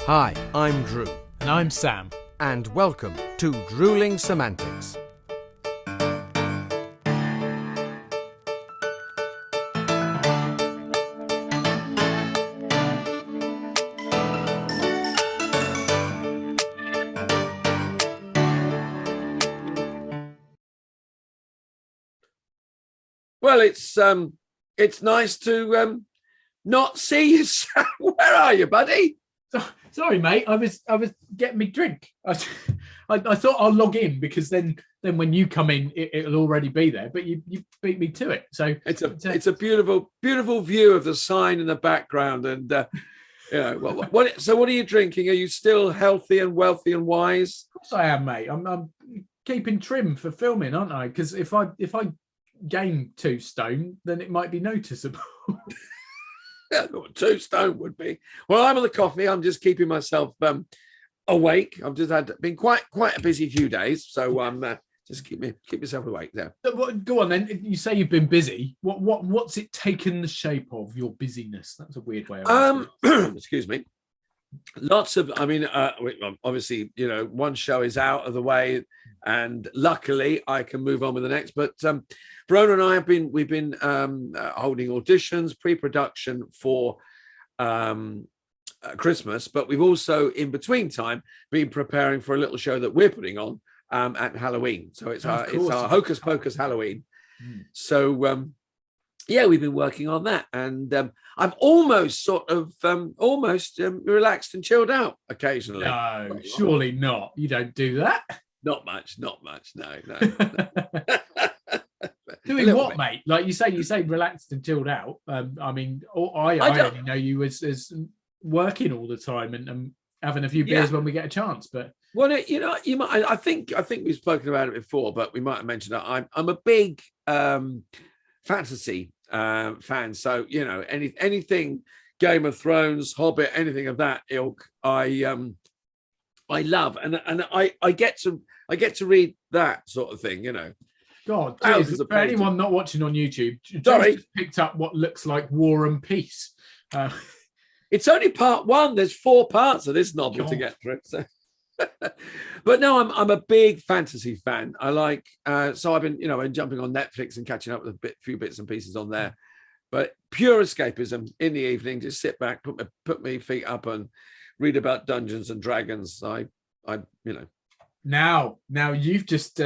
Hi, I'm Drew. And I'm Sam. And welcome to Drewling Samantics. Well, it's nice to not see you. Sam. Where are you, buddy? Sorry, mate. I was getting me drink. I thought I'll log in because then when you come in, it'll already be there. But you beat me to it. So it's a beautiful view of the sign in the background. And what are you drinking? Are you still healthy and wealthy and wise? Of course I am, mate. I'm keeping trim for filming, aren't I? Because if I gain 2 stone, then it might be noticeable. 2 stone would be. Well, I'm on the coffee. I'm just keeping myself awake. I've just been quite a busy few days, so just keep yourself awake there. Go on then. You say you've been busy. What's it taken the shape of, your busyness? That's a weird way of excuse me. Lots of, obviously, one show is out of the way, and luckily I can move on with the next. But Verona and I we've been holding auditions, pre-production for Christmas, but we've also, in between time, been preparing for a little show that we're putting on at Halloween. So it's our Hocus Pocus Halloween. So we've been working on that, and I'm almost relaxed and chilled out occasionally. No, surely not. You don't do that. Not much. No. Doing what, mate? Like you say, relaxed and chilled out. I only know you as working all the time and having a few beers when we get a chance. But you might. I think we've spoken about it before, but we might have mentioned it. I'm a big fantasy fan. So anything Game of Thrones, Hobbit, anything of that ilk, I love, and I get to read that sort of thing. God, geez, for anyone not watching on YouTube, sorry, just picked up what looks like War and Peace. It's only part 1. There's 4 parts of this novel to get through. So. But no, I'm a big fantasy fan. I like so I've been jumping on Netflix and catching up with few bits and pieces on there. But pure escapism in the evening, just sit back, put my feet up and read about Dungeons and Dragons. Now you've just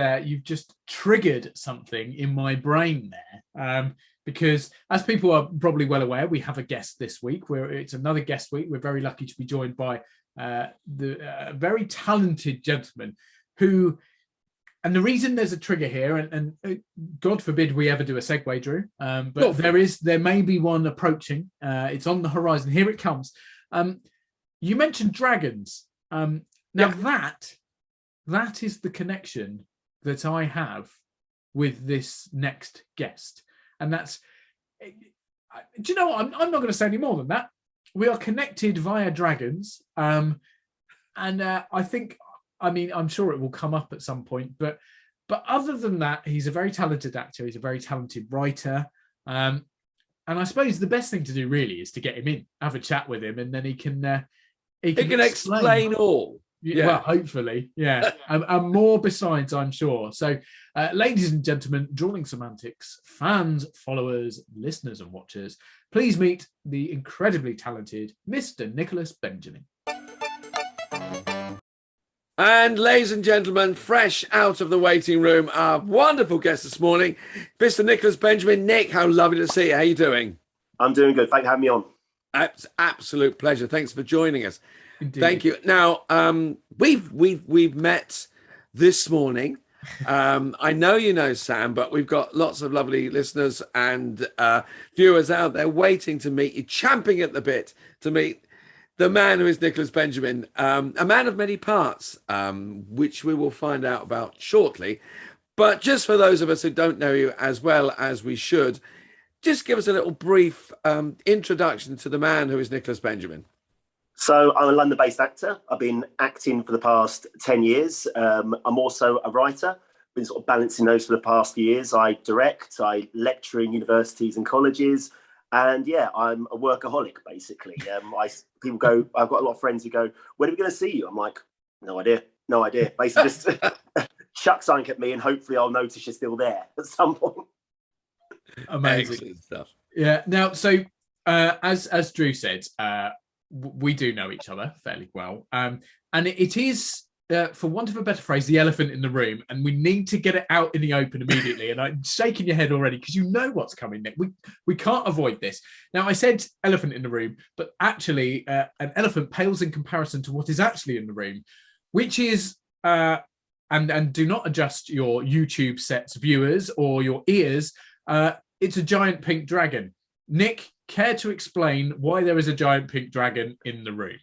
triggered something in my brain there, because as people are probably well aware, we have a guest this week. It's another guest week. We're very lucky to be joined by the very talented gentleman who, and the reason there's a trigger here, and God forbid we ever do a segue, Drew, but there may be one approaching. It's on the horizon. Here it comes. You mentioned dragons. That is the connection that I have with this next guest. And that's, do you know what? I'm not going to say any more than that. We are connected via dragons. I think, I'm sure it will come up at some point. But other than that, he's a very talented actor. He's a very talented writer. And I suppose the best thing to do really is to get him in, have a chat with him, and then he can explain all. Yeah. Well, hopefully, yeah. and more besides, I'm sure. So, ladies and gentlemen, Drewling Samantics, fans, followers, listeners and watchers, please meet the incredibly talented Mr. Nicholas Benjamin. And ladies and gentlemen, fresh out of the waiting room, our wonderful guest this morning, Mr. Nicholas Benjamin. Nick, how lovely to see you. How are you doing? I'm doing good. Thanks for having me on. Absolute pleasure. Thanks for joining us. Indeed. Thank you. Now, we've met this morning. I know you know Sam, but we've got lots of lovely listeners and viewers out there waiting to meet you, champing at the bit to meet the man who is Nicholas Benjamin, a man of many parts, which we will find out about shortly. But just for those of us who don't know you as well as we should, just give us a little brief introduction to the man who is Nicholas Benjamin. So I'm a London-based actor. I've been acting for the past 10 years. I'm also a writer. Been sort of balancing those for the past few years. I direct, I lecture in universities and colleges, And yeah, I'm a workaholic basically. People go, I've got a lot of friends who go, when are we going to see you? I'm like, no idea. Basically, just chuck something at me, and hopefully I'll notice you're still there at some point. Amazing. Excellent stuff. Yeah. Now, so as Drew said, we do know each other fairly well, and it is, for want of a better phrase, the elephant in the room, and we need to get it out in the open immediately. And I'm shaking your head already because you know what's coming next. We can't avoid this. Now, I said elephant in the room, but actually, an elephant pales in comparison to what is actually in the room, which is, and do not adjust your YouTube sets, viewers, or your ears. It's a giant pink dragon. Nick, care to explain why there is a giant pink dragon in the room?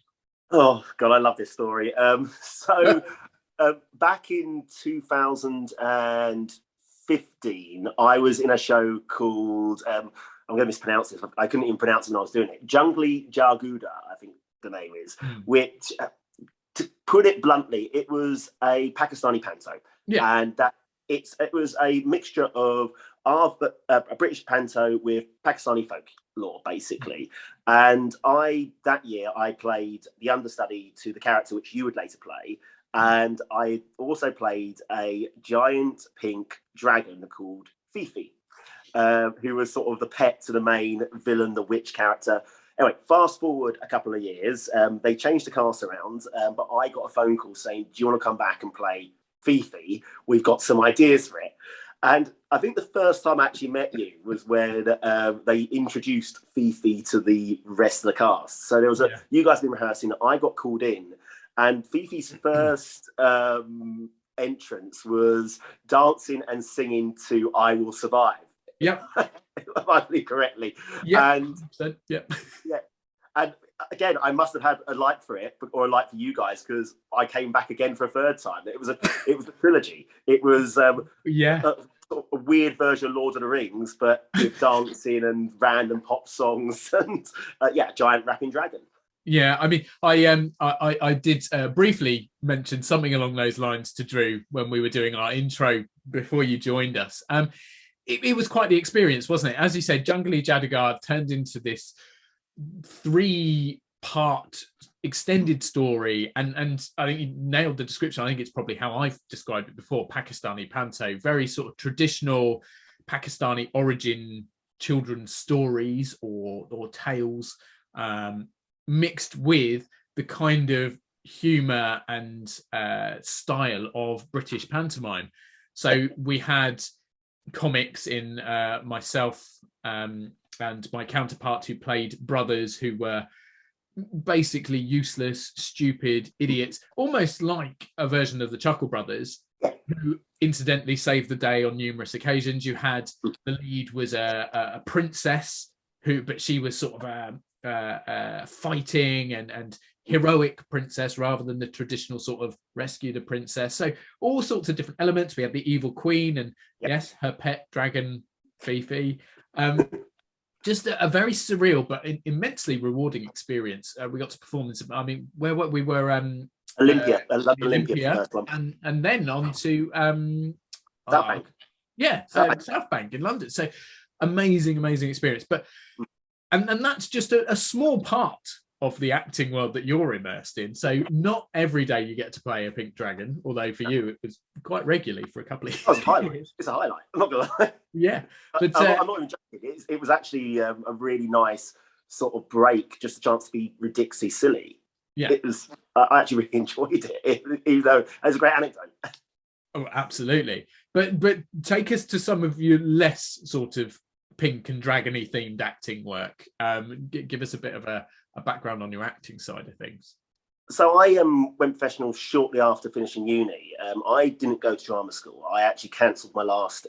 Oh God, I love this story. Back in 2015, I was in a show called I'm going to mispronounce this. I couldn't even pronounce it when I was doing it. Jungly Jaguda, I think the name is. Which, to put it bluntly, it was a Pakistani panto, and it was a mixture of a British panto with Pakistani folklore, basically. And that year I played the understudy to the character which you would later play, and I also played a giant pink dragon called Fifi, who was sort of the pet to the main villain, the witch character. Anyway, fast forward a couple of years, they changed the cast around, but I got a phone call saying, do you want to come back and play Fifi? We've got some ideas for it. And I think the first time I actually met you was when they introduced Fifi to the rest of the cast. So there was you guys been rehearsing, I got called in, and Fifi's first entrance was dancing and singing to I Will Survive. Yeah. If I believe correctly. Yeah. And yeah. And again, I must have had a like for it, or a like for you guys, because I came back again for a third time. It was a trilogy. It was a weird version of Lord of the Rings, but with dancing and random pop songs and giant rapping dragon. Yeah, I mean, I did briefly mention something along those lines to Drew when we were doing our intro before you joined us. It was quite the experience, wasn't it? As you said, Jungly Jadagar turned into this 3-part extended story, and I think you nailed the description. I think it's probably how I've described it before: Pakistani panto, very sort of traditional Pakistani origin children's stories or tales, mixed with the kind of humor and style of British pantomime. So we had comics in myself and my counterpart, who played brothers who were basically useless, stupid idiots, almost like a version of the Chuckle Brothers, who incidentally saved the day on numerous occasions. You had the lead was a princess but she was sort of a fighting and heroic princess rather than the traditional sort of rescue the princess. So all sorts of different elements. We had the evil queen and yes, her pet dragon Fifi. Just a very surreal but immensely rewarding experience. We got to perform in some, I mean, where we were Olympia, Olympia, and then on to South Bank. South Bank in London. So amazing experience. But and that's just a small part of the acting world that you're immersed in. So not every day you get to play a pink dragon, although for you it was quite regularly for a couple of years. It's a highlight. I'm not gonna lie. Yeah, but I'm not even joking. It was actually a really nice sort of break, just a chance to be ridiculously silly. Yeah, it was. I actually really enjoyed it, even though it was a great anecdote. Oh, absolutely. But take us to some of your less sort of pink and dragony themed acting work. Give us a bit of a background on your acting side of things. So I went professional shortly after finishing uni. I didn't go to drama school. I actually cancelled my last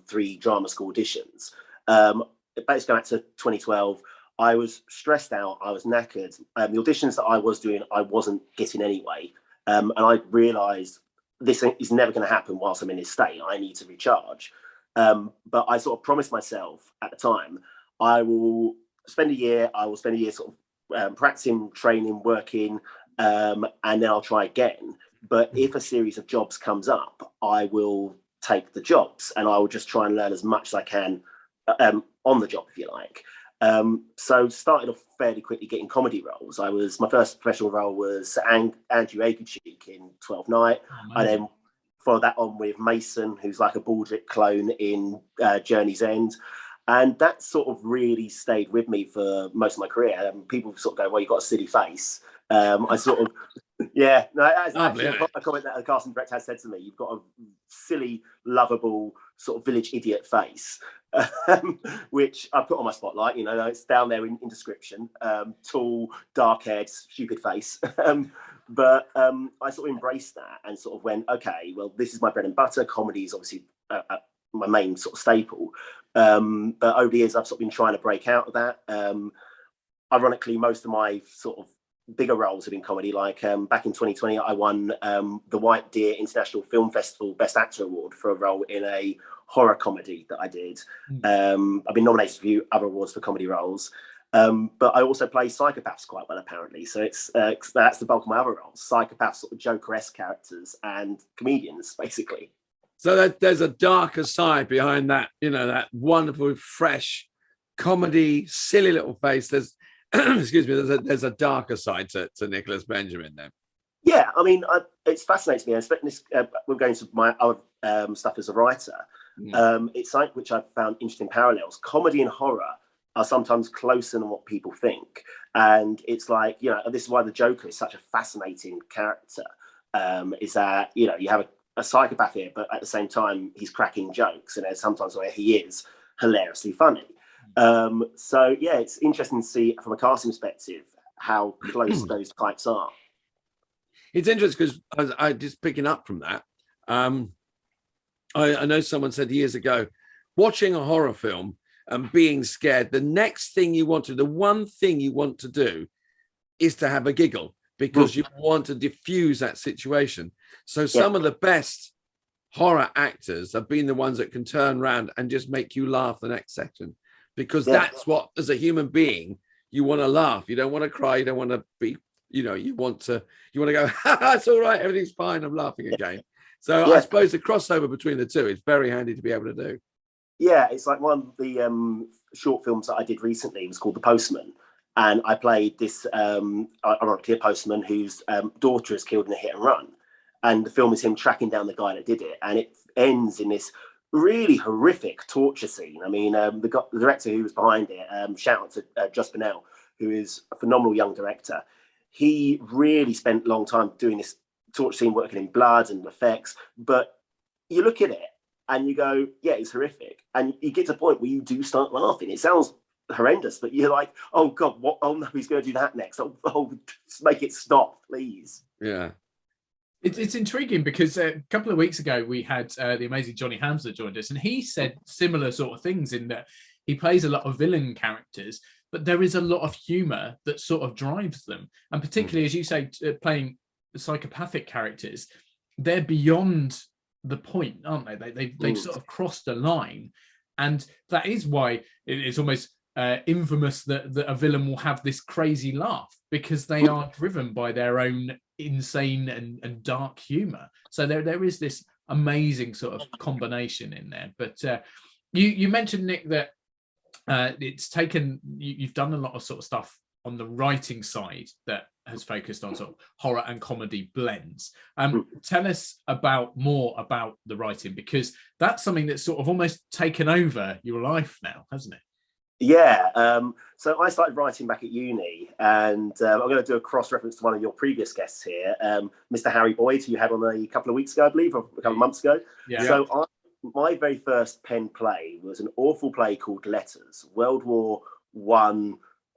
3 drama school auditions. Basically, back to 2012, I was stressed out. I was knackered. The auditions that I was doing, I wasn't getting anyway. And I realised this is never going to happen whilst I'm in this state. I need to recharge. But I sort of promised myself at the time, I will spend a year sort of practicing, training, working, and then I'll try again. But if a series of jobs comes up, I will take the jobs and I will just try and learn as much as I can on the job, if you like. So started off fairly quickly getting comedy roles. My first professional role was Andrew Aguachik in 12th Night. I then followed that on with Mason, who's like a Baldric clone in Journey's End. And that sort of really stayed with me for most of my career. People sort of go, well, you've got a silly face. I sort of, yeah, no, that's actually a comment that the casting director has said to me. You've got a silly, lovable, sort of village idiot face, which I put on my spotlight. You know, it's down there in description. Tall, dark-haired, stupid face. But I sort of embraced that and sort of went, okay, well, this is my bread and butter. Comedy is obviously my main sort of staple. But over the years, I've sort of been trying to break out of that. Ironically, most of my sort of bigger roles have been comedy. Like back in 2020, I won the White Deer International Film Festival Best Actor Award for a role in a horror comedy that I did. I've been nominated for a few other awards for comedy roles. But I also play psychopaths quite well, apparently. So that's the bulk of my other roles: psychopaths, sort of Joker-esque characters, and comedians, basically. So there's a darker side behind that, you know, that wonderful, fresh comedy, silly little face. There's, excuse me, there's a darker side to Nicholas Benjamin then. Yeah, I mean, it fascinates me. Especially we're going to my other stuff as a writer. It's something which I've found interesting parallels. Comedy and horror are sometimes closer than what people think. And it's like, you know, this is why the Joker is such a fascinating character, is that, you know, you have a psychopath here, but at the same time, he's cracking jokes. And there's sometimes where he is hilariously funny. So, yeah, it's interesting to see from a casting perspective how close those types are. It's interesting because I just picking up from that. I know someone said years ago, watching a horror film and being scared, the one thing you want to do is to have a giggle, because you want to diffuse that situation. So some of the best horror actors have been the ones that can turn around and just make you laugh the next second, because that's what, as a human being, you want to laugh. You don't want to cry. You don't want to be, you know, you want to go, it's all right, everything's fine, I'm laughing again. So I suppose the crossover between the two is very handy to be able to do. Yeah, it's like one of the short films that I did recently was called The Postman. And I played this ironically a postman whose daughter is killed in a hit and run. And the film is him tracking down the guy that did it. And it ends in this really horrific torture scene. I mean, the director who was behind it, shout out to Just Bonnell, who is a phenomenal young director. He really spent a long time doing this torture scene, working in blood and effects. But you look at it and you go, yeah, it's horrific. And you get to a point where you do start laughing. It sounds horrendous, but you're like, oh God, what? Oh no, he's going to do that next. Oh, make it stop, please. Yeah. It's intriguing because a couple of weeks ago we had the amazing Johnny Hamza joined us, and he said similar sort of things in that he plays a lot of villain characters, but there is a lot of humor that sort of drives them. And particularly, as you say, playing psychopathic characters, they're beyond the point, aren't they? They've sort of crossed a line. And that is why it's almost infamous that a villain will have this crazy laugh, because they are driven by their own insane and dark humor. So there is this amazing sort of combination in there. But you mentioned, Nick, that it's taken, you've done a lot of sort of stuff on the writing side that has focused on sort of horror and comedy blends. Tell us more about the writing, because that's something that's sort of almost taken over your life now, hasn't it? Yeah, so I started writing back at uni, and I'm going to do a cross-reference to one of your previous guests here, Mr. Harry Boyd, who you had on a couple of weeks ago, I believe, or a couple of months ago. Yeah. So my very first pen play was an awful play called Letters, World War I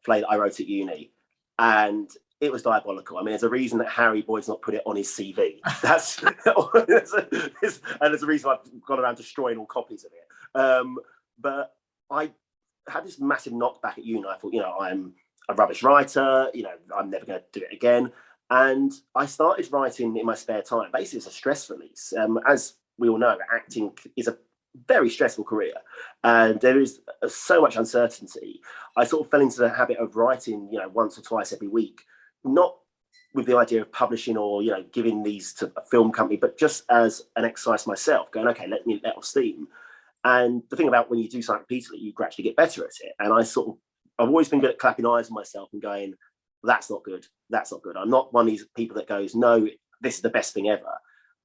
play that I wrote at uni, and it was diabolical. I mean, there's a reason that Harry Boyd's not put it on his CV. And there's a reason I've gone around destroying all copies of it. But I had this massive knockback at uni. I thought, you know, I'm a rubbish writer, you know, I'm never going to do it again. And I started writing in my spare time. Basically, it's a stress release. As we all know, acting is a very stressful career, and there is so much uncertainty. I sort of fell into the habit of writing, you know, once or twice every week, not with the idea of publishing or, you know, giving these to a film company, but just as an exercise myself, going, okay, let me let off steam. And the thing about when you do something repeatedly, you gradually get better at it. And I sort of I've always been good at clapping eyes on myself and going, that's not good. That's not good. I'm not one of these people that goes, no, this is the best thing ever.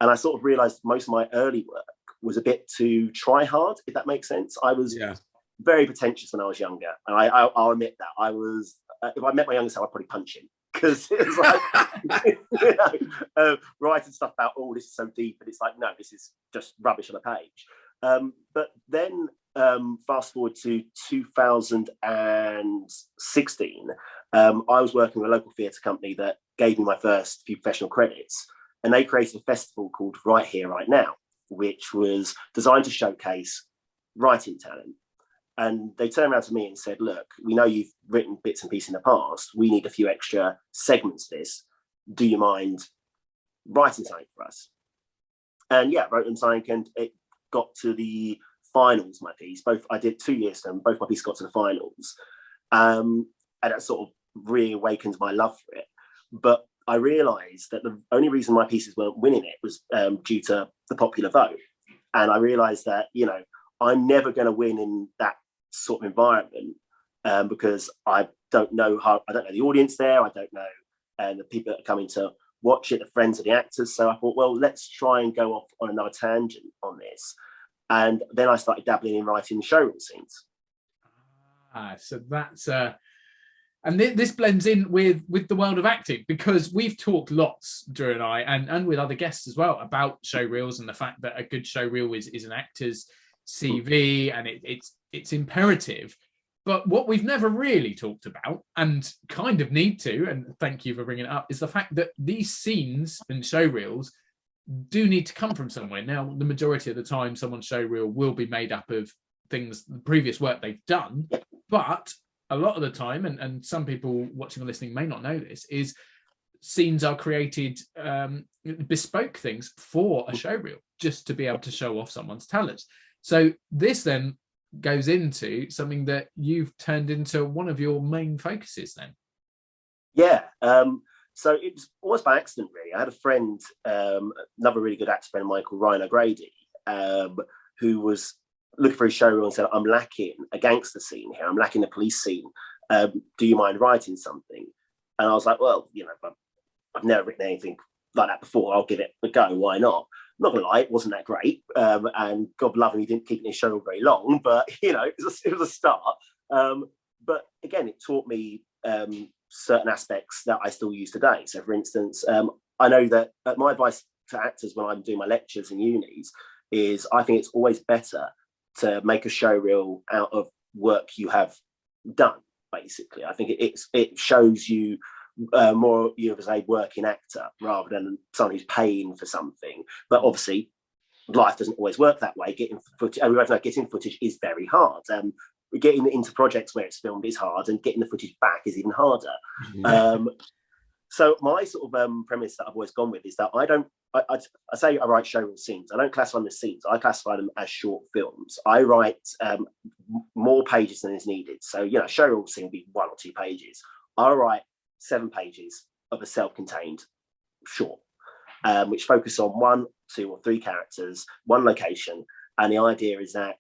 And I sort of realized most of my early work was a bit too try hard, if that makes sense. I was very pretentious when I was younger. And I'll admit that. I was, if I met my younger self, I'd probably punch him. Because it was like, writing stuff about, oh, this is so deep. And it's like, no, this is just rubbish on a page. But then fast forward to 2016, I was working with a local theatre company that gave me my first few professional credits. And they created a festival called Right Here, Right Now, which was designed to showcase writing talent. And they turned around to me and said, look, we know you've written bits and pieces in the past. We need a few extra segments for this. Do you mind writing something for us? And yeah, wrote them something, and it got to the finals, my piece. I did 2 years to them. Both my pieces got to the finals. And that sort of reawakened my love for it. But I realised that the only reason my pieces weren't winning it was due to the popular vote. And I realised that, you know, I'm never going to win in that sort of environment because I don't know the audience there. I don't know the people that are coming to watch it, the friends of the actors. So I thought, well, let's try and go off on another tangent on this. And then I started dabbling in writing showreel scenes. So that's and this blends in with the world of acting, because we've talked lots, Drew and I, and with other guests as well, about showreels and the fact that a good showreel is an actor's CV, and it's imperative. But what we've never really talked about, and kind of need to, and thank you for bringing it up, is the fact that these scenes and showreels do need to come from somewhere. Now, the majority of the time, someone's showreel will be made up of things, the previous work they've done, but a lot of the time, and some people watching or listening may not know this, is scenes are created, bespoke things for a showreel, just to be able to show off someone's talents. So this then goes into something that you've turned into one of your main focuses then. Yeah. So it was almost by accident, really. I had a friend, another really good actor friend of mine called Ryan O'Grady, who was looking for a showreel and said, I'm lacking a gangster scene here. I'm lacking a police scene. Do you mind writing something? And I was like, well, you know, I've never written anything like that before. I'll give it a go. Why not? I'm not gonna lie, it wasn't that great. And God love him, he didn't keep it in his showreel very long, but you know, it was a start. But again, it taught me certain aspects that I still use today. So for instance, I know that my advice to actors when I'm doing my lectures in unis is I think it's always better to make a showreel out of work you have done, basically. I think it shows you more you as a working actor rather than someone who's paying for something. But obviously, life doesn't always work that way. Getting footage is very hard. Getting into projects where it's filmed is hard, and getting the footage back is even harder. Mm-hmm. So my sort of premise that I've always gone with is that I say I write showreel scenes. I don't classify them as scenes. I classify them as short films. I write more pages than is needed. So, you know, showreel scene would be 1 or 2 pages. I write 7 pages of a self-contained short, which focus on 1, 2, or 3 characters, 1 location. And the idea is that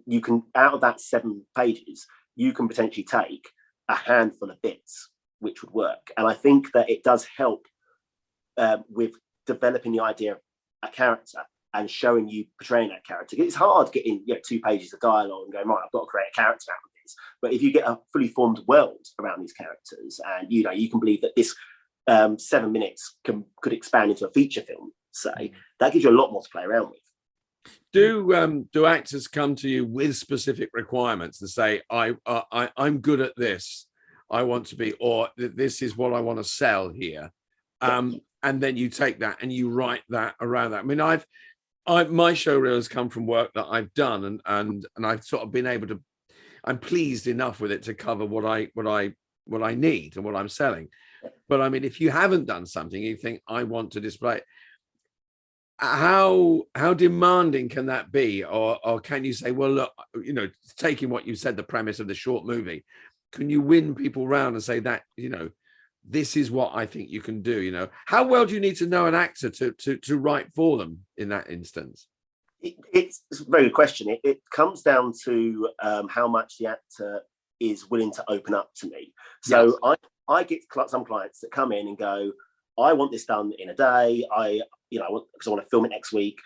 you can, out of that 7 pages, you can potentially take a handful of bits which would work. And I think that it does help with developing the idea of a character and showing you portraying that character. It's hard getting 2 pages of dialogue and going, right, I've got to create a character out of this. But if you get a fully formed world around these characters, and you can believe that this 7 minutes could expand into a feature film, say, that gives you a lot more to play around with. Do actors come to you with specific requirements to say, I'm good at this, I want to be, or this is what I want to sell here, and then you take that and you write that around that? I mean, my showreel has come from work that I've done, and I've sort of been able to, I'm pleased enough with it to cover what I need and what I'm selling. But I mean, if you haven't done something, you think, I want to display it, how demanding can that be? Or can you say, well, look, taking what you said, the premise of the short movie, can you win people round and say that, this is what I think you can do? How well do you need to know an actor to write for them in that instance? It's a very good question. It comes down to how much the actor is willing to open up to me. So I get some clients that come in and go, I want this done in a day. Because I want to film it next week.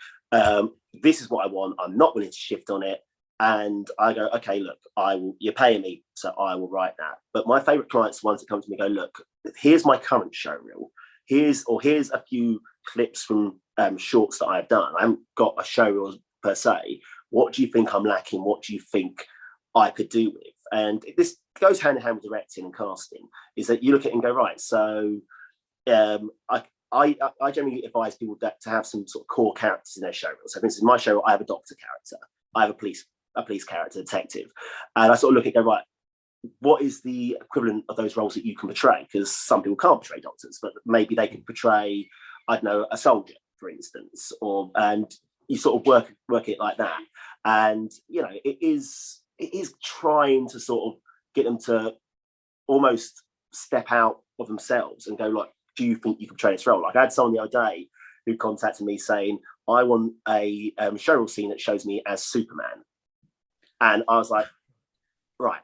This is what I want. I'm not willing to shift on it. And I go, okay, look, you're paying me, so I will write that. But my favorite clients are the ones that come to me and go, look, here's my current show reel. Here's a few clips from shorts that I've done. I haven't got a show reel per se. What do you think I'm lacking? What do you think I could do with? And this goes hand in hand with directing and casting, is that you look at it and go, right, so I generally advise people to have some sort of core characters in their show reel. So for instance, in my show, I have a doctor character. I have a police character, detective. And I sort of look at it and go, right, what is the equivalent of those roles that you can portray? Because some people can't portray doctors, but maybe they can portray, I don't know, a soldier, for instance, and you sort of work it like that. And, you know, it is trying to sort of get them to almost step out of themselves and go, like, do you think you can portray this role? Like, I had someone the other day who contacted me saying, I want a showreel scene that shows me as Superman. And I was like, right,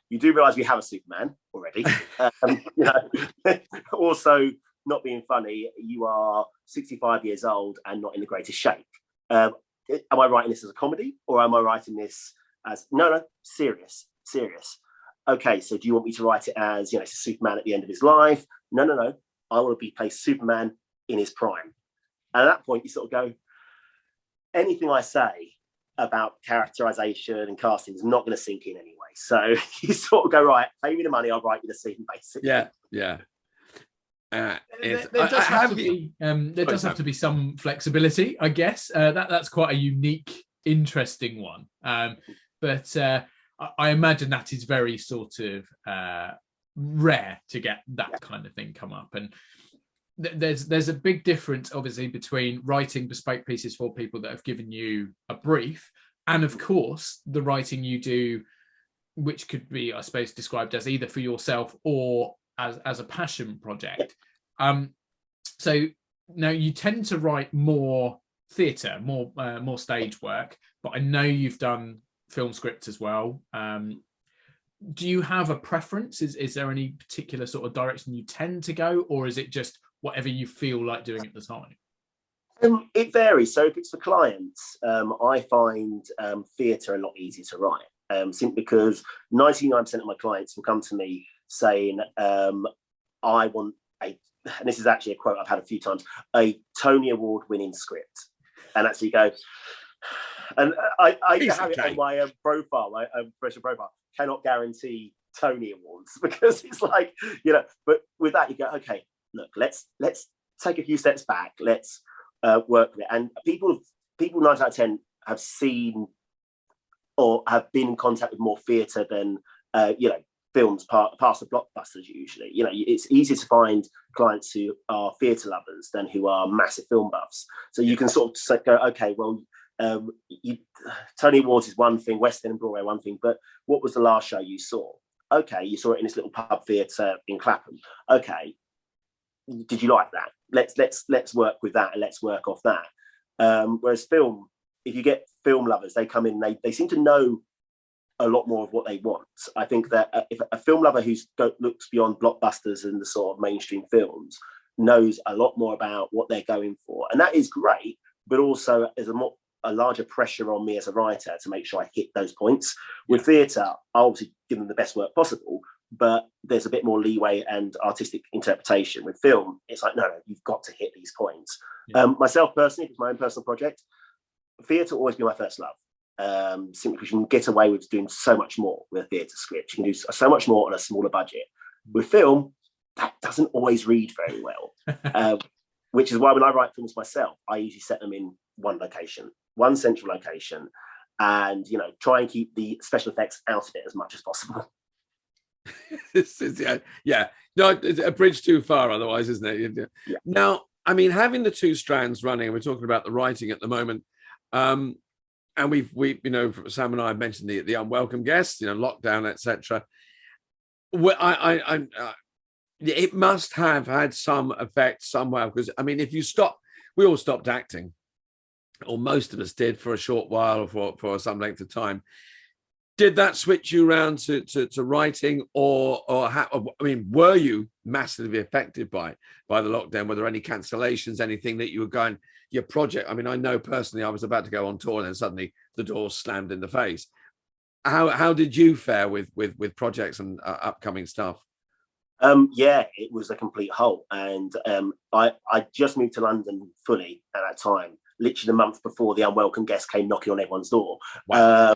you do realise we have a Superman already. You know, also, not being funny, you are 65 years old and not in the greatest shape. Am I writing this as a comedy, or am I writing this as, no, serious? Okay, so do you want me to write it as, you know, it's a Superman at the end of his life? No. I want to play Superman in his prime. And at that point, you sort of go, anything I say about characterization and casting is not going to sink in anyway. So you sort of go, right, pay me the money, I'll write you the scene, basically. Yeah. There does have to be some flexibility, I guess. That's quite a unique, interesting one. But I imagine that is very sort of rare to get that kind of thing come up. And there's a big difference, obviously, between writing bespoke pieces for people that have given you a brief, and of course the writing you do, which could be, I suppose, described as either for yourself or as a passion project. So now you tend to write more theatre, more stage work, but I know you've done film scripts as well. Do you have a preference? Is there any particular sort of direction you tend to go, or is it just whatever you feel like doing at the time? It varies. So if it's for clients, I find theatre a lot easier to write, simply because 99% of my clients will come to me saying, I want and this is actually a quote I've had a few times, a Tony Award winning script. And actually go, and I have it on my profile, my professional profile, cannot guarantee Tony Awards, because it's like, you know, but with that you go, okay, look, let's take a few steps back, let's work with it. And people 9 out of 10 have seen or have been in contact with more theatre than you know, films past the blockbusters usually. You know, it's easier to find clients who are theatre lovers than who are massive film buffs. So you can sort of go, okay, well, Tony Awards is one thing, West End and Broadway one thing, but what was the last show you saw? Okay, you saw it in this little pub theatre in Clapham. Okay, did you like that? Let's work with that, and let's work off that. Whereas film, if you get film lovers, they come in, they seem to know a lot more of what they want. I think that if a film lover who looks beyond blockbusters and the sort of mainstream films knows a lot more about what they're going for, and that is great, but also there's a larger pressure on me as a writer to make sure I hit those points. With theatre, I obviously give them the best work possible, but there's a bit more leeway and artistic interpretation. With film, it's like, no, you've got to hit these points. Myself personally, it's my own personal project, theatre will always be my first love. Simply because you can get away with doing so much more with a theatre script. You can do so much more on a smaller budget. With film, that doesn't always read very well, which is why when I write films myself, I usually set them in one location, one central location, and, you know, try and keep the special effects out of it as much as possible. No, it's a bridge too far otherwise, isn't it? Yeah. Now, I mean, having the two strands running, we're talking about the writing at the moment, and we you know, Sam and I have mentioned the unwelcome guests, you know, lockdown, etc. It must have had some effect somewhere, because I mean, if you stop, we all stopped acting, or most of us did, for a short while, or for some length of time. Did that switch you around to writing, or how, I mean, were you massively affected by the lockdown? Were there any cancellations, anything that you were going, your project? I mean, I know personally, I was about to go on tour and then suddenly the door slammed in the face. How did you fare with projects and upcoming stuff? Yeah, it was a complete hole, and I just moved to London fully at that time, literally the month before the unwelcome guest came knocking on everyone's door. Wow.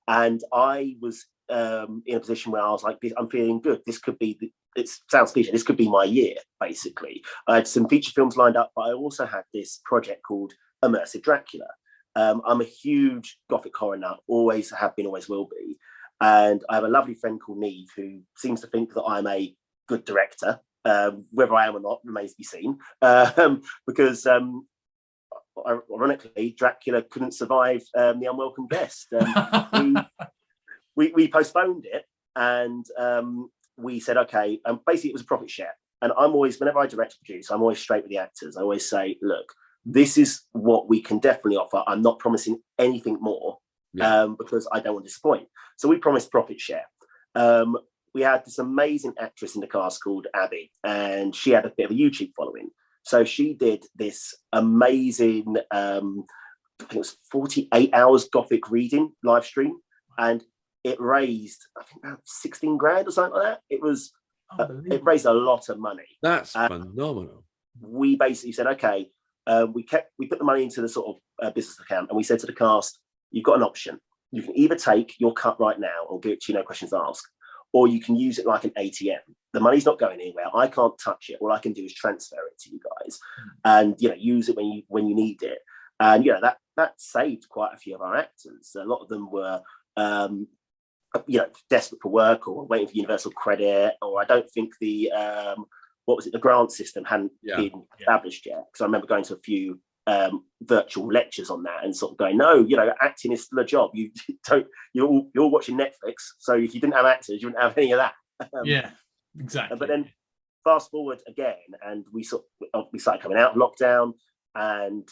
And I was in a position where I was like, I'm feeling good. This could be, it sounds cliche, this could be my year, basically. I had some feature films lined up, but I also had this project called Immersive Dracula. I'm a huge Gothic horror nut, always have been, always will be. And I have a lovely friend called Neve who seems to think that I'm a good director. Whether I am or not remains to be seen. Because ironically, Dracula couldn't survive the unwelcome guest. We postponed it, and we said, okay. Basically, it was a profit share. And I'm always, whenever I direct or produce, I'm always straight with the actors. I always say, look, this is what we can definitely offer. I'm not promising anything more, because I don't want to disappoint. So we promised profit share. We had this amazing actress in the cast called Abby, and she had a bit of a YouTube following. So she did this amazing, I think it was 48 hours Gothic reading live stream, and it raised, I think, about 16 grand or something like that. It was, it raised a lot of money. That's phenomenal. We basically said, okay, we put the money into the sort of business account, and we said to the cast, you've got an option. You can either take your cut right now and give it to you, no questions asked, or you can use it like an ATM. The money's not going anywhere. I can't touch it. All I can do is transfer it to you guys, and use it when you need it. And that saved quite a few of our actors. A lot of them were desperate for work or waiting for universal credit, or I don't think the the grant system hadn't been established yet. Because I remember going to a few virtual lectures on that and sort of going, no, acting is still a job. You're all watching Netflix, so if you didn't have actors, you wouldn't have any of that. Exactly. But then fast forward again, and we started coming out of lockdown, and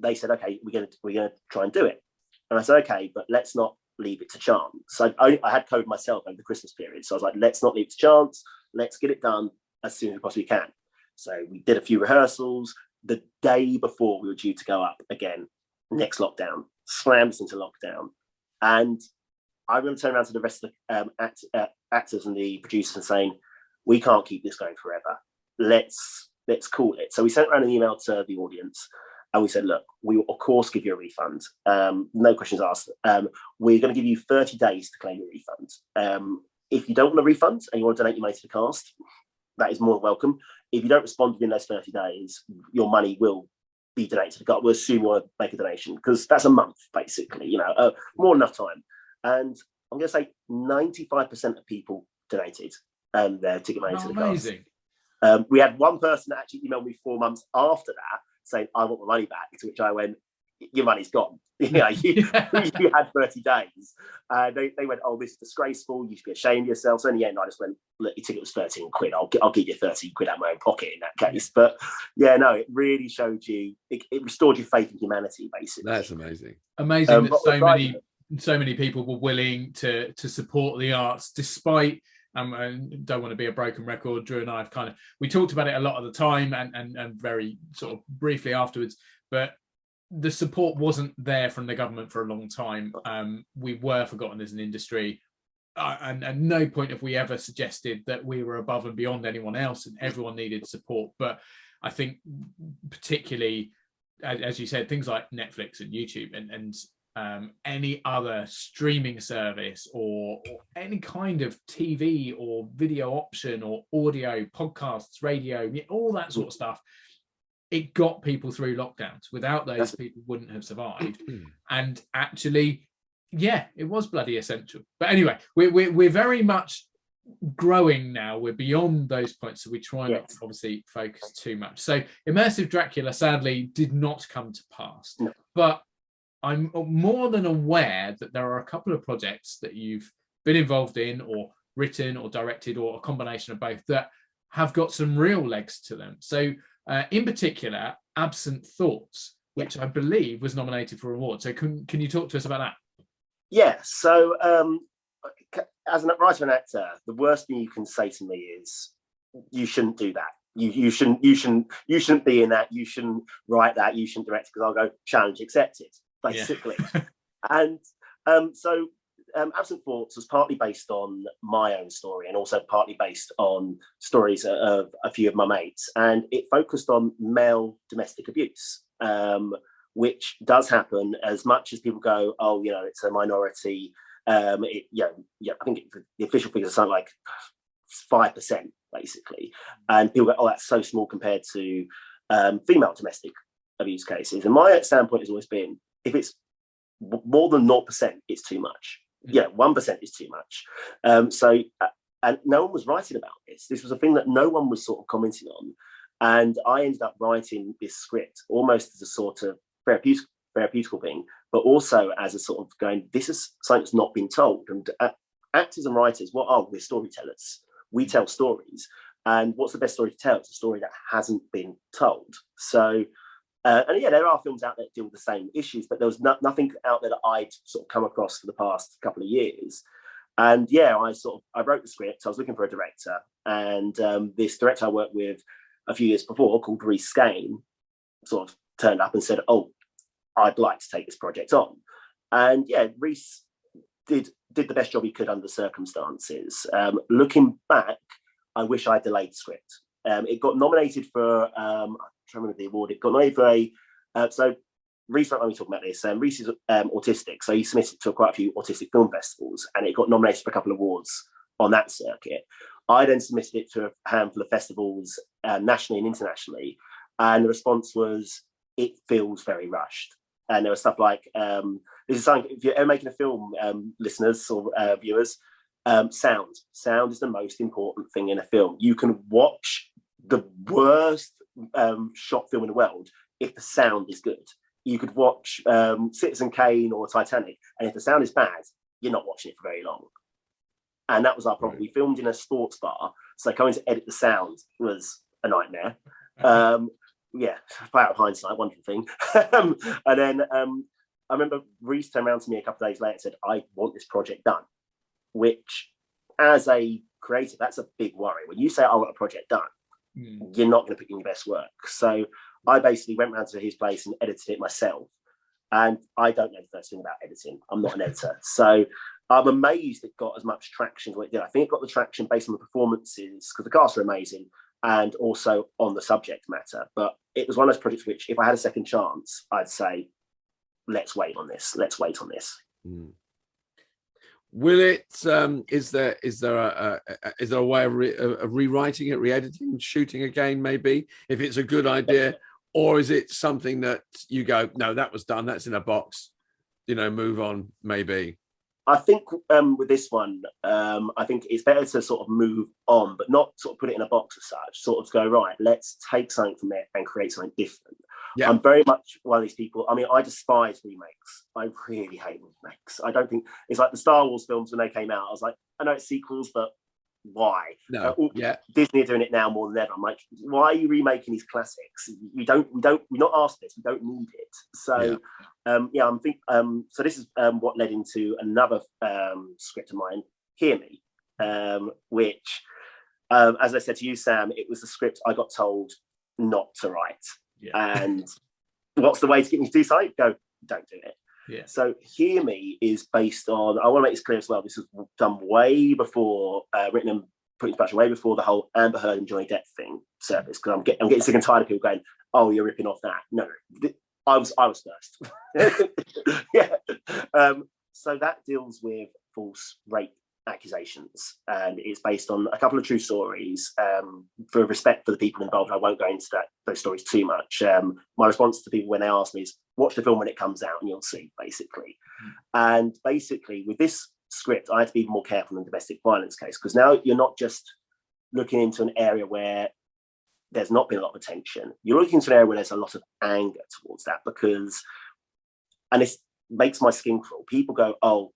they said, okay, we're gonna try and do it. And I said, okay, but let's not leave it to chance. So I had COVID myself over the Christmas period, so I was like, let's not leave it to chance. Let's get it done as soon as we possibly can. So we did a few rehearsals. The day before we were due to go up again, next lockdown, slammed us into lockdown. And I remember turning around to the rest of the actors and the producers and saying, we can't keep this going forever. Let's call it. So we sent around an email to the audience, and we said, look, we will of course give you a refund. No questions asked. We're going to give you 30 days to claim your refund. If you don't want a refund and you want to donate your money to the cast, that is more than welcome. If you don't respond within those 30 days, your money will be donated to the cast. We'll assume you want to make a donation, because that's a month, basically, more than enough time. And I'm going to say 95% of people donated their ticket money to the amazing. cast. We had one person that actually emailed me 4 months after that saying, I want my money back, to which I went, your money's gone. You had 30 days. They went, oh, this is disgraceful. You should be ashamed of yourself. So in the end, I just went, look, your ticket was 13 quid. I'll give you 13 quid out of my own pocket in that case. But it really showed you, it restored your faith in humanity, basically. That's amazing. Amazing that so many people were willing to support the arts, despite I don't want to be a broken record. Drew and I have we talked about it a lot of the time and very sort of briefly afterwards, but the support wasn't there from the government for a long time. We were forgotten as an industry, and at no point have we ever suggested that we were above and beyond anyone else, and everyone needed support. But I think particularly, as you said, things like Netflix and YouTube and any other streaming service or any kind of TV or video option or audio, podcasts, radio, all that sort of stuff, it got people through lockdowns. Without those, people wouldn't have survived. And actually, it was bloody essential. But anyway, we're very much growing now. We're beyond those points, so we try not to obviously focus too much. So Immersive Dracula sadly did not come to pass. No. But I'm more than aware that there are a couple of projects that you've been involved in or written or directed, or a combination of both, that have got some real legs to them. So in particular, Absent Thoughts, which I believe was nominated for an award. So can you talk to us about that? Yeah. So as a writer and actor, the worst thing you can say to me is you shouldn't do that. You shouldn't be in that. You shouldn't write that. You shouldn't direct it, because I'll go challenge accepted, basically. Yeah. And so Absent Thoughts was partly based on my own story and also partly based on stories of a few of my mates. And it focused on male domestic abuse, which does happen. As much as people go, oh, it's a minority. I think the official figures are something like 5%, basically. And people go, oh, that's so small compared to female domestic abuse cases. And my standpoint has always been, if it's more than 0%, it's too much. 1% is too much. And no one was writing about this. This was a thing that no one was sort of commenting on. And I ended up writing this script almost as a sort of therapeutical thing, but also as a sort of going, this is something that's not been told. And actors and writers, what are we? We're storytellers. We tell stories. And what's the best story to tell? It's a story that hasn't been told. So, and yeah, there are films out there that deal with the same issues, but there was nothing out there that I'd sort of come across for the past couple of years. And yeah, I wrote the script. I was looking for a director, and this director I worked with a few years before, called Rhys Skane, sort of turned up and said, "Oh, I'd like to take this project on." And yeah, Rhys did the best job he could under the circumstances. Looking back, I wish I delayed the script. It got nominated for, I'm trying to remember the award. It got nominated for so Rhys, let me talk about this. Rhys is autistic, so he submitted to quite a few autistic film festivals, and it got nominated for a couple of awards on that circuit. I then submitted it to a handful of festivals nationally and internationally, and the response was, it feels very rushed. And there was stuff like, this is something, if you're ever making a film, listeners or viewers, sound is the most important thing in a film. You can watch the worst shot film in the world if the sound is good. You could watch Citizen Kane or Titanic, and if the sound is bad, you're not watching it for very long. And that was our problem. We filmed in a sports bar, so coming to edit the sound was a nightmare. Yeah, out of hindsight, wonderful thing. And then I remember Rhys turned around to me a couple of days later and said, "I want this project done," which, as a creative, that's a big worry. When you say, "I want a project done," you're not going to put in your best work. So I basically went round to his place and edited it myself. And I don't know the first thing about editing. I'm not an editor. So I'm amazed it got as much traction as what it did. I think it got the traction based on the performances, because the cast are amazing, and also on the subject matter. But it was one of those projects which, if I had a second chance, I'd say, let's wait on this. Let's wait on this. Will it? Is there a way of rewriting it, re-editing, shooting again? Maybe if it's a good idea, or is it something that you go, no, that was done, that's in a box, move on? Maybe. I think with this one, I think it's better to sort of move on, but not sort of put it in a box as such. Sort of go, right, let's take something from it and create something different. Yeah. I'm very much one of these people. I mean, I despise remakes. I really hate remakes. I don't think it's like the Star Wars films when they came out. I was like, I know it's sequels, but why? No. Disney are doing it now more than ever. I'm like, why are you remaking these classics? We're not asked this. We don't need it. So, I'm think. So this is what led into another script of mine, Hear Me, which, as I said to you, Sam, it was the script I got told not to write. Yeah. And what's the way to get me to do something? Go, don't do it. Yeah. So Hear Me is based on, I want to make this clear as well, this was done way before, written and put into production way before the whole Amber Heard and Johnny Depp thing surfaced, because I'm getting sick and tired of people going, oh, you're ripping off that. No, I was first. Yeah. So that deals with false rape accusations, and it's based on a couple of true stories. For respect for the people involved, I won't go into those stories too much. My response to people when they ask me is, watch the film when it comes out and you'll see, basically. And basically with this script, I had to be more careful in the domestic violence case, because now you're not just looking into an area where there's not been a lot of attention. You're looking into an area where there's a lot of anger towards that, because, and this makes my skin crawl, people go, oh,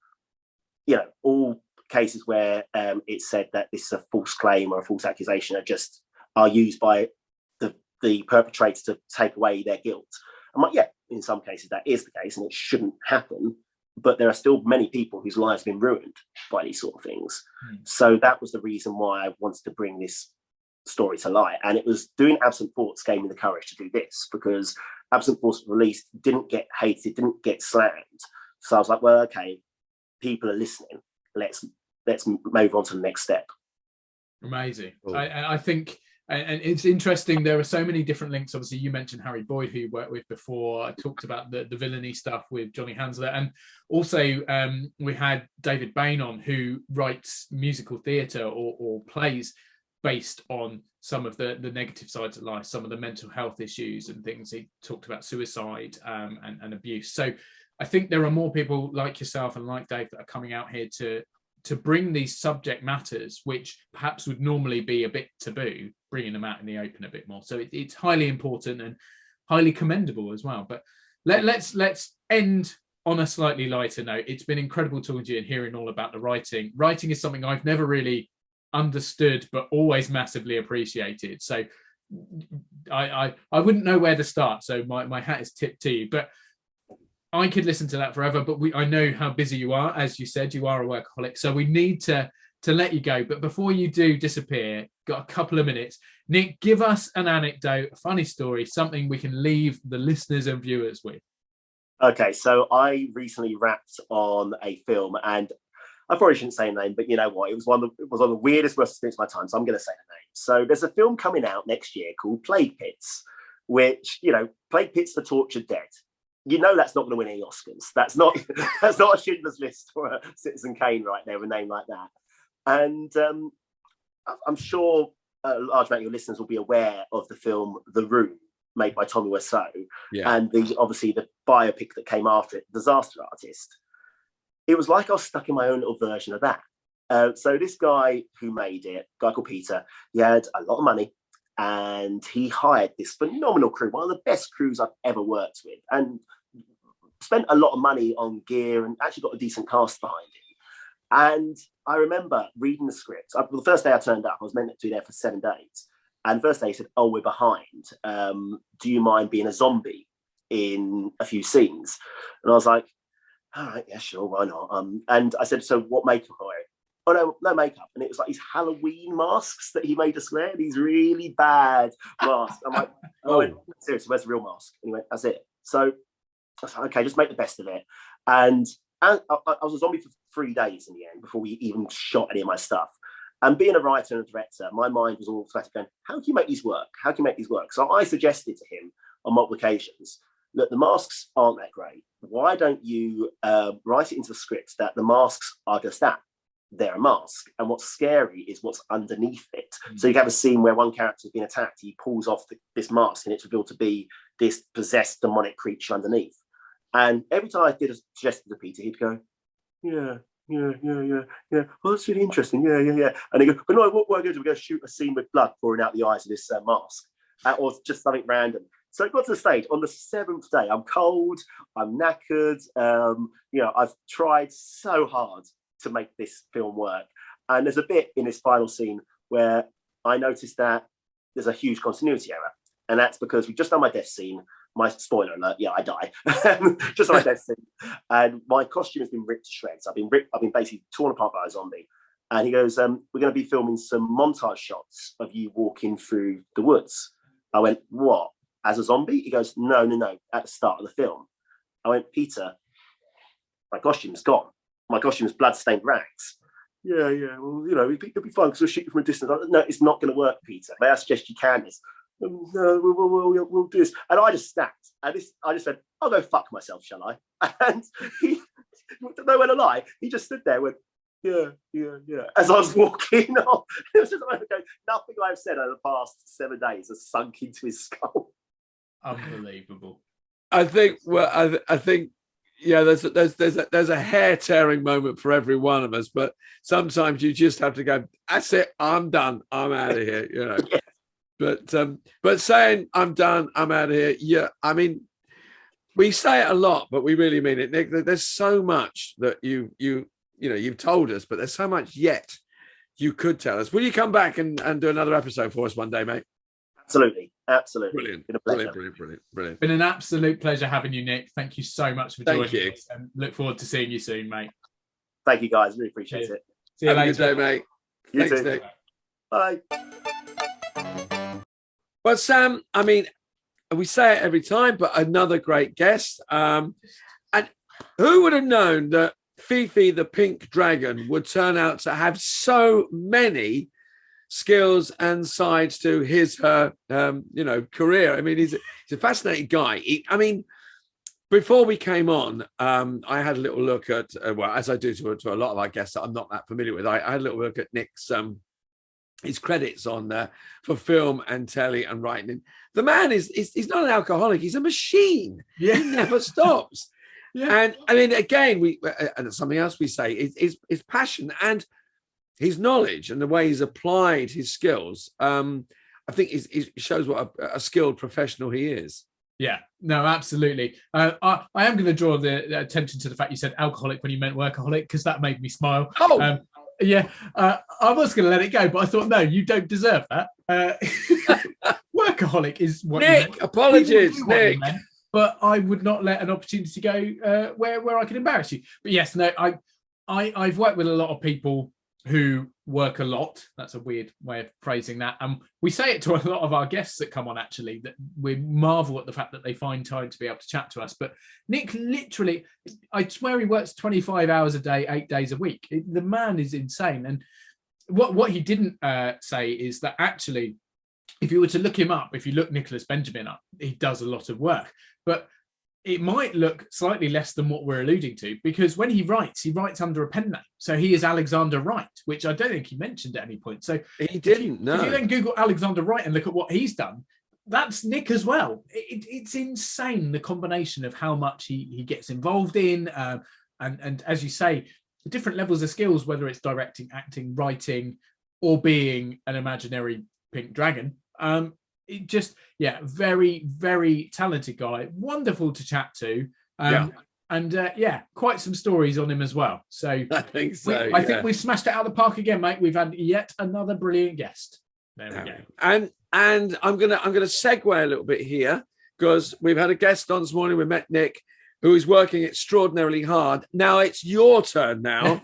all cases where it's said that this is a false claim or a false accusation are used by the perpetrator to take away their guilt. I'm like, yeah, in some cases that is the case and it shouldn't happen. but there are still many people whose lives have been ruined by these sort of things. So that was the reason why I wanted to bring this story to light. And it was doing Absent Thoughts gave me the courage to do this, because Absent Thoughts released didn't get hated, didn't get slammed. So I was like, well, okay, people are listening. Let's move on to the next step. Amazing. Cool. I think, and it's interesting, there are so many different links. Obviously, you mentioned Harry Boyd, who you worked with before. I talked about the villainy stuff with Johnny Hansler. And also we had David Bain on, who writes musical theatre or plays based on some of the negative sides of life, some of the mental health issues and things. He talked about suicide and abuse. So I think there are more people like yourself and like Dave that are coming out here to bring these subject matters, which perhaps would normally be a bit taboo, bringing them out in the open a bit more. So it's highly important and highly commendable as well. But let's end on a slightly lighter note. It's been incredible talking to you and hearing all about the writing. Writing is something I've never really understood, but always massively appreciated. So I wouldn't know where to start. So my hat is tipped to you. But I could listen to that forever, but I know how busy you are. As you said, you are a workaholic. So we need to let you go. But before you do disappear, got a couple of minutes. Nick, give us an anecdote, a funny story, something we can leave the listeners and viewers with. Okay, so I recently wrapped on a film, and I probably shouldn't say a name, but you know what? It was one of the weirdest worst experiences of my time, so I'm going to say the name. So there's a film coming out next year called Plague Pits, which, Plague Pits, the Tortured Dead. That's not going to win any Oscars. That's not a Schindler's List or a Citizen Kane right there, a name like that. And I'm sure a large amount of your listeners will be aware of the film The Room, made by Tommy Wiseau, and obviously the biopic that came after it, Disaster Artist. It was like I was stuck in my own little version of that. So this guy who made it, a guy called Peter, he had a lot of money, and he hired this phenomenal crew, one of the best crews I've ever worked with, and spent a lot of money on gear and actually got a decent cast behind him. And I remember reading the script. The first day I turned up, I was meant to be there for 7 days. And the first day he said, "Oh, we're behind. Do you mind being a zombie in a few scenes?" And I was like, "All right, yeah, sure, why not?" And I said, "So what makeup are you wearing?" "Oh, no makeup." And it was like these Halloween masks that he made us wear, these really bad masks. I'm like, seriously, where's the real mask? And he went, "That's it." So I was like, okay, just make the best of it. And I was a zombie for 3 days in the end before we even shot any of my stuff. And being a writer and a director, my mind was all going, how can you make these work? How can you make these work? So I suggested to him on multiple occasions, look, the masks aren't that great. Why don't you write it into the script that the masks are just that? They're a mask. And what's scary is what's underneath it. So you have a scene where one character has been attacked. He pulls off this mask and it's revealed to be this possessed demonic creature underneath. And every time I did a suggestion to Peter, he'd go, yeah. Well, that's really interesting. Yeah. And he goes, but no, what we're going to do, we're going to shoot a scene with blood pouring out the eyes of this mask, or just something random. So it got to the stage on the 7th day. I'm cold. I'm knackered. I've tried so hard to make this film work. And there's a bit in this final scene where I noticed that there's a huge continuity error. And that's because we've just done my death scene. My spoiler alert, I die. Just on my death scene. And my costume has been ripped to shreds. I've been basically torn apart by a zombie. And he goes, we're going to be filming some montage shots of you walking through the woods. I went, what? As a zombie? He goes, no, at the start of the film. I went, Peter, my costume's gone. My costume's blood-stained rags. Yeah, well, it'll be fine because we'll shoot you from a distance. No, it's not going to work, Peter. May I suggest you can this? No, we'll do this. And I just snapped. And I just said, I'll go fuck myself, shall I? And he, nowhere to lie, he just stood there with, yeah. As I was walking off, it was just like, okay, nothing I've said over the past 7 days has sunk into his skull. Unbelievable. I think there's a hair tearing moment for every one of us, but sometimes you just have to go, that's it, I'm done, I'm out of here, Yeah. But saying I'm done, I'm out of here. Yeah, I mean, we say it a lot, but we really mean it, Nick. There's so much that you've told us, but there's so much yet you could tell us. Will you come back and do another episode for us one day, mate? Absolutely. Brilliant. Been a pleasure. Brilliant. Been an absolute pleasure having you, Nick. Thank you so much for joining Thank you. us, and look forward to seeing you soon, mate. Thank you, guys. Really appreciate it. See you Have later. a good day, mate. You Thanks, too. Nick. Bye. Well, Sam, I mean, we say it every time, but another great guest. And who would have known that Fifi the Pink Dragon would turn out to have so many skills and sides to her career? I mean, he's a fascinating guy. Before we came on, I had a little look at, as I do to a lot of our guests that I'm not that familiar with, I had a little look at Nick's his credits on for film and telly and writing. The man he's not an alcoholic; he's a machine. Yeah. He never stops. Yeah. And I mean, again, and something else we say is his passion and his knowledge and the way he's applied his skills. I think it shows what a skilled professional he is. Yeah, no, absolutely. I am going to draw the attention to the fact you said alcoholic when you meant workaholic, because that made me smile. Oh, I was going to let it go, but I thought, no, you don't deserve that. Workaholic is what Nick, apologies, Nick. But I would not let an opportunity go where I can embarrass you. But yes, no, I've worked with a lot of people who work a lot. That's a weird way of phrasing that. And we say it to a lot of our guests that come on, actually, that we marvel at the fact that they find time to be able to chat to us. But Nick, literally, I swear he works 25 hours a day, 8 days a week. The man is insane. And what he didn't say is that actually, if you were to look him up, if you look Nicholas Benjamin up, he does a lot of work. But it might look slightly less than what we're alluding to, because when he writes under a pen name. So he is Alexander Wright, which I don't think he mentioned at any point. So he didn't. If you then Google Alexander Wright and look at what he's done, that's Nick as well. It's insane, the combination of how much he gets involved in. And as you say, the different levels of skills, whether it's directing, acting, writing, or being an imaginary pink dragon. It just, very, very talented guy. Wonderful to chat to. And quite some stories on him as well. So I think so. I think we've smashed it out of the park again, mate. We've had yet another brilliant guest. There we go. And I'm gonna segue a little bit here, because we've had a guest on this morning. We met Nick, who is working extraordinarily hard. Now it's your turn now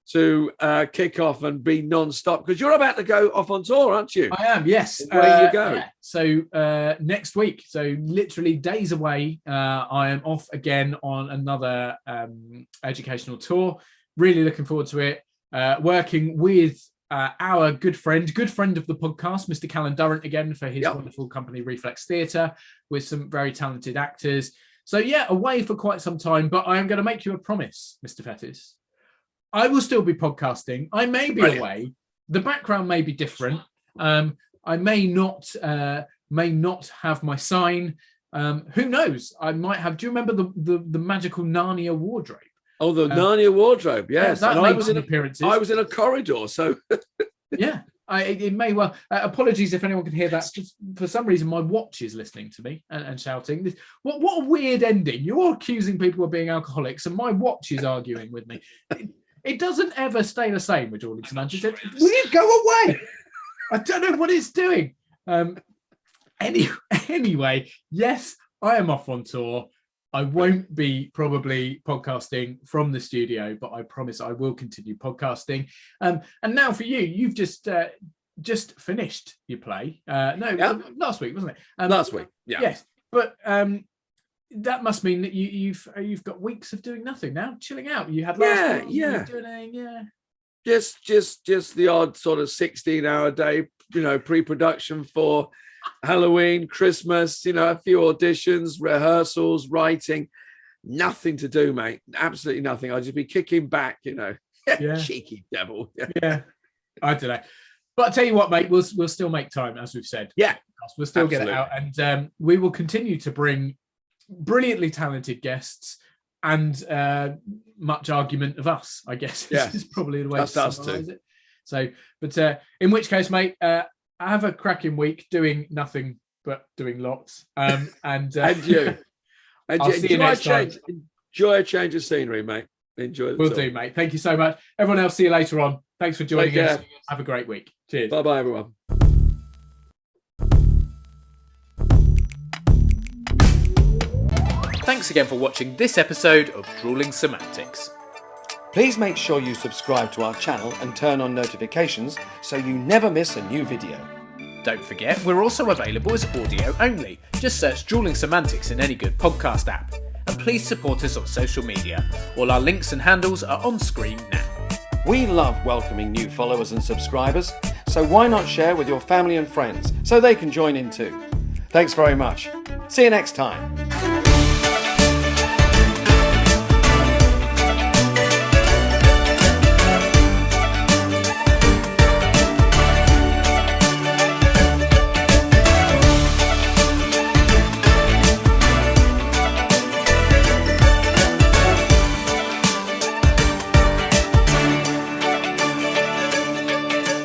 to kick off and be non-stop, because you're about to go off on tour, aren't you? I am, yes. Where you go? Yeah. So next week, so literally days away, I am off again on another educational tour. Really looking forward to it. Working with our good friend of the podcast, Mr. Callan Durrant, again for his wonderful company Reflex Theatre, with some very talented actors. So away for quite some time, but I am going to make you a promise, Mr. Fettis. I will still be podcasting. I may be away. The background may be different. I may not have my sign. Who knows? I might have. Do you remember the magical Narnia wardrobe? Oh, the Narnia wardrobe. Yes, that and I was in appearances. I was in a corridor, so it may well. Apologies if anyone can hear that. Just for some reason, my watch is listening to me and shouting. What a weird ending! You're accusing people of being alcoholics, and my watch is arguing with me. It doesn't ever stay the same with Drewling Samantics. Will you go away? I don't know what it's doing. Anyway, yes, I am off on tour. I won't be probably podcasting from the studio, but I promise I will continue podcasting. And now for you, you've just finished your play. Last week, wasn't it? Last week, yeah. Yes, but that must mean that you've got weeks of doing nothing now, chilling out. You had last week, you were doing just the odd sort of 16-hour day, pre-production for Halloween, Christmas, a few auditions, rehearsals, writing. Nothing to do, mate. Absolutely nothing. I'll just be kicking back, cheeky devil. Yeah, I don't know. But I tell you what, mate, we'll still make time, as we've said. Yeah, we'll still get it out, and we will continue to bring brilliantly talented guests and much argument of us, I guess. Is probably the way to summarize it. So, but in which case, mate, have a cracking week doing nothing but doing lots. And you. I'll see you next time. Enjoy a change of scenery, mate. Enjoy. Will do, mate. Thank you so much. Everyone else, see you later on. Thanks for joining us. Have a great week. Cheers. Bye-bye, everyone. Thanks again for watching this episode of Drewling Samantics. Please make sure you subscribe to our channel and turn on notifications so you never miss a new video. Don't forget, we're also available as audio only. Just search Drewling Samantics in any good podcast app. And please support us on social media. All our links and handles are on screen now. We love welcoming new followers and subscribers, so why not share with your family and friends so they can join in too? Thanks very much. See you next time.